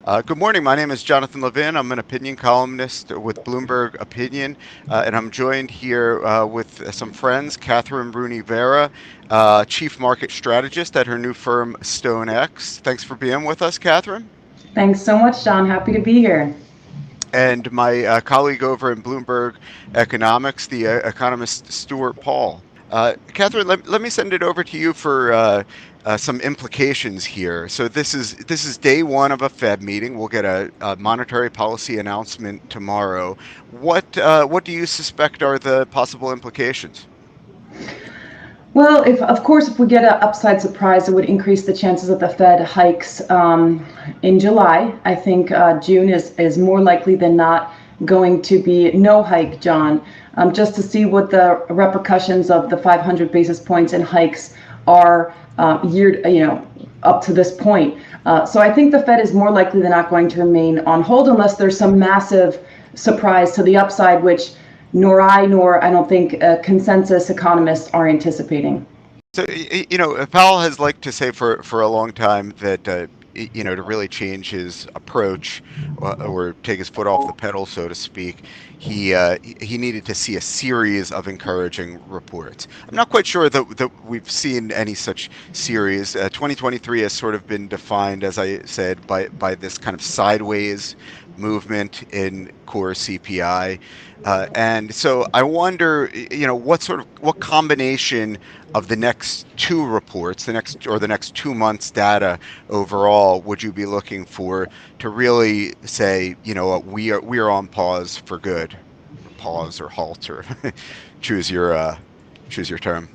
Good morning. My name is Jonathan Levin. I'm an opinion columnist with Bloomberg Opinion, and I'm joined here with some friends, Kathryn Rooney Vera, Chief Market Strategist at her new firm, StoneX. Thanks for being with us, Kathryn. Thanks so much, John. Happy to be here. And my colleague over in Bloomberg Economics, the economist Stuart Paul. Kathryn, let me send it over to you for some implications here. So this is day one of a Fed meeting. We'll get a monetary policy announcement tomorrow. What do you suspect are the possible implications? Well, of course, if we get an upside surprise, it would increase the chances that the Fed hikes in July. I think June is more likely than not going to be no hike, John, just to see what the repercussions of the 500 basis points in hikes are up to this point. So I think the Fed is more likely than not going to remain on hold unless there's some massive surprise to the upside, which nor I don't think consensus economists are anticipating. So, Powell has liked to say for a long time that, to really change his approach or take his foot off the pedal, so to speak, he needed to see a series of encouraging reports. I'm not quite sure that we've seen any such series. 2023 has sort of been defined, as I said, by this kind of sideways movement in core CPI. And so I wonder, what combination of the next two reports, the next 2 months data overall, would you be looking for to really say, we are on pause for good, pause or halt, or choose your term.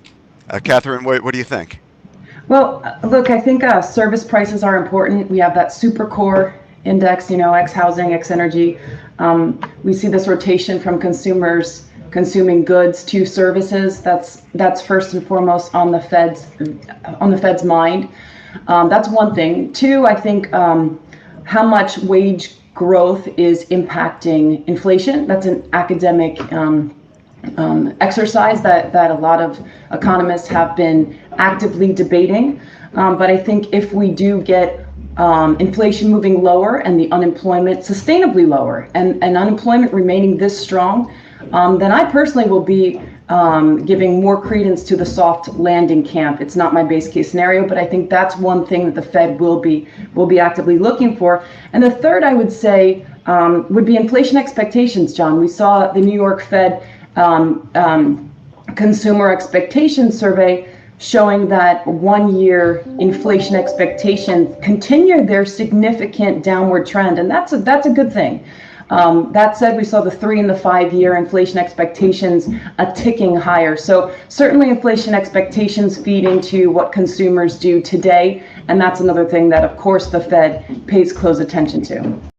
Kathryn, what do you think? Well, look, I think service prices are important. We have that super core index, X housing, X energy. We see this rotation from consumers consuming goods to services. That's first and foremost on the Fed's mind. That's one thing. Two, I think how much wage growth is impacting inflation. That's an academic exercise that a lot of economists have been actively debating. But I think if we do get inflation moving lower and the unemployment sustainably lower and unemployment remaining this strong, then I personally will be giving more credence to the soft landing camp. It's not my base case scenario, but I think that's one thing that the Fed will be actively looking for. And the third, I would say, would be inflation expectations, John. We saw the New York Fed consumer expectations survey showing that 1 year inflation expectations continued their significant downward trend, and that's a good thing. That said, we saw the 3 and the 5 year inflation expectations ticking higher. So certainly inflation expectations feed into what consumers do today, and that's another thing that, of course, the Fed pays close attention to.